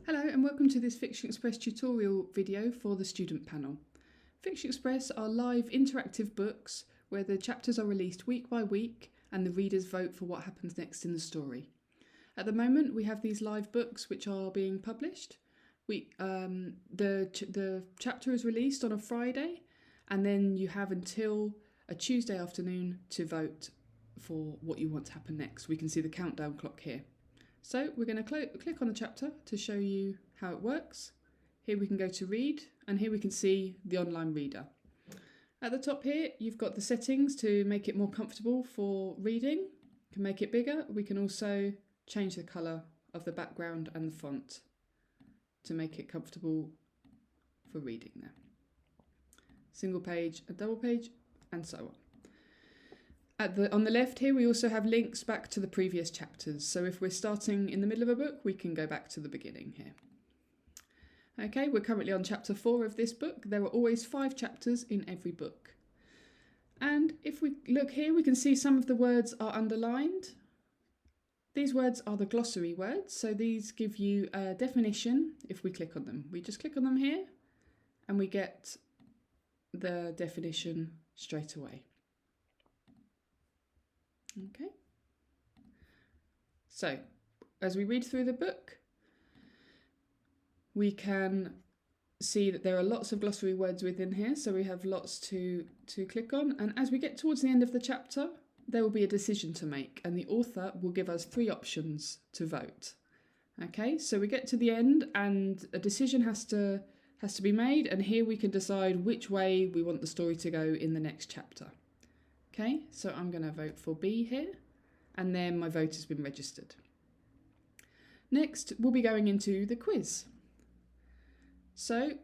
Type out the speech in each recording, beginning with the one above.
Hello and welcome to this Fiction Express tutorial video for the student panel. Fiction Express are live interactive books where the chapters are released week by week and the readers vote for what happens next in the story. At the moment we have these live books which are being published. The chapter is released on a Friday and then you have until a Tuesday afternoon to vote for what you want to happen next. We can see the countdown clock here. So we're going to click on the chapter to show you how it works. Here we can go to read and here we can see the online reader. At the top here you've got the settings to make it more comfortable for reading. You can make it bigger. We can also change the colour of the background and the font to make it comfortable for reading there. Single page, a double page and so on. On the left here we also have links back to the previous chapters, so if we're starting in the middle of a book we can go back to the beginning here. Okay, we're currently on chapter 4 of this book. There are always 5 chapters in every book. And if we look here we can see some of the words are underlined. These words are the glossary words, so these give you a definition if we click on them. We just click on them here and we get the definition straight away. Okay, so as we read through the book, we can see that there are lots of glossary words within here, so we have lots to click on. And as we get towards the end of the chapter, there will be a decision to make, and the author will give us 3 options to vote. Okay, so we get to the end, and a decision has to be made, and here we can decide which way we want the story to go in the next chapter. Okay, so I'm going to vote for B here, and then my vote has been registered. Next, we'll be going into the quiz. So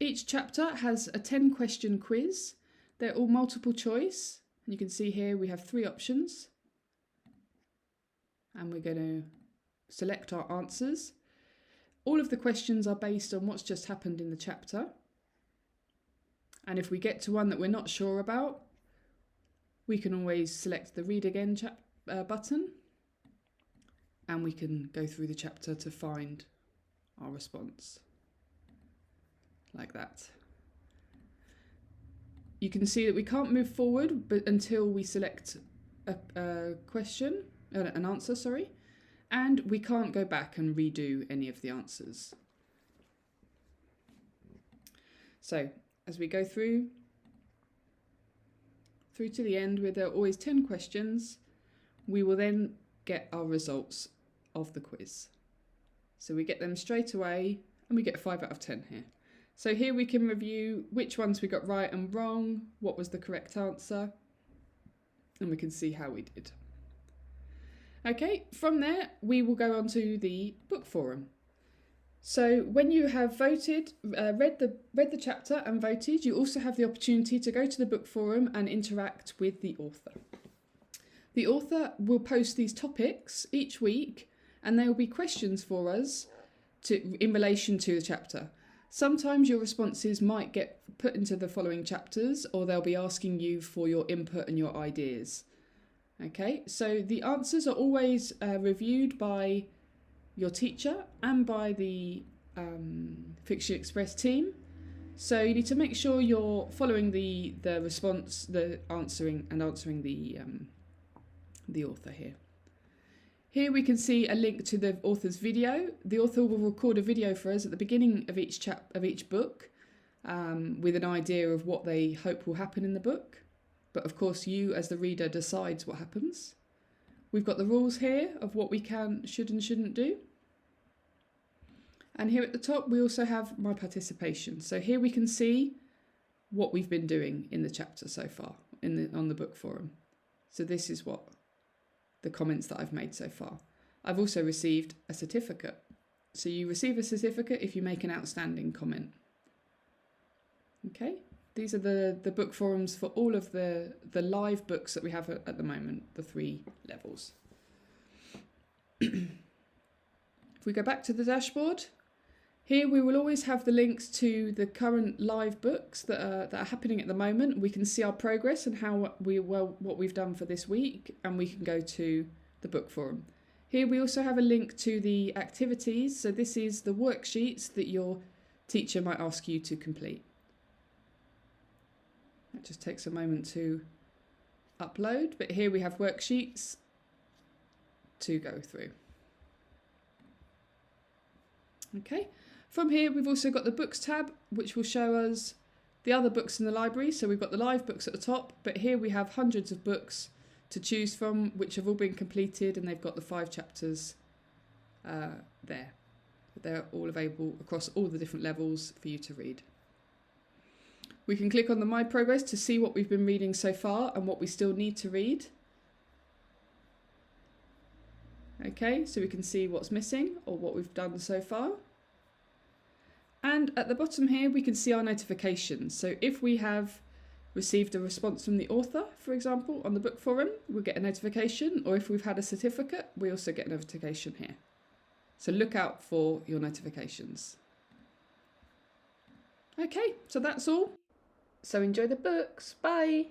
each chapter has a 10-question quiz. They're all multiple choice. And you can see here we have 3 options. And we're going to select our answers. All of the questions are based on what's just happened in the chapter. And if we get to one that we're not sure about, we can always select the Read Again button and we can go through the chapter to find our response, like that. You can see that we can't move forward until we select a question, an answer, sorry, and we can't go back and redo any of the answers. So as we go through to the end, where there are always 10 questions, we will then get our results of the quiz. So we get them straight away and we get a 5 out of 10 here. So here we can review which ones we got right and wrong, what was the correct answer, and we can see how we did. Okay, from there we will go on to the book forum. So when you have voted, read the chapter and voted, you also have the opportunity to go to the book forum and interact with the author. The author will post these topics each week and there will be questions for us in relation to the chapter. Sometimes your responses might get put into the following chapters, or they'll be asking you for your input and your ideas. Okay, so the answers are always reviewed by your teacher and by the Fiction Express team. So you need to make sure you're following the response, answering the author here. Here we can see a link to the author's video. The author will record a video for us at the beginning of each book with an idea of what they hope will happen in the book. But of course you as the reader decides what happens. We've got the rules here of what we should and shouldn't do. And here at the top we also have my participation. So here we can see what we've been doing in the chapter so far on the book forum. So this is what the comments that I've made so far. I've also received a certificate. So you receive a certificate if you make an outstanding comment. Okay, these are the book forums for all of the live books that we have at the moment, the 3 levels. If we go back to the dashboard, here we will always have the links to the current live books that are happening at the moment. We can see our progress and what we've done for this week, and we can go to the book forum. Here we also have a link to the activities. So this is the worksheets that your teacher might ask you to complete. That just takes a moment to upload, but here we have worksheets to go through. Okay, from here we've also got the books tab, which will show us the other books in the library. So we've got the live books at the top, but here we have hundreds of books to choose from, which have all been completed, and they've got the 5 chapters there. They're all available across all the different levels for you to read. We can click on the My Progress to see what we've been reading so far and what we still need to read. Okay, so we can see what's missing or what we've done so far. And at the bottom here, we can see our notifications. So if we have received a response from the author, for example, on the book forum, we'll get a notification, or if we've had a certificate, we also get a notification here. So look out for your notifications. Okay, so that's all. So enjoy the books. Bye.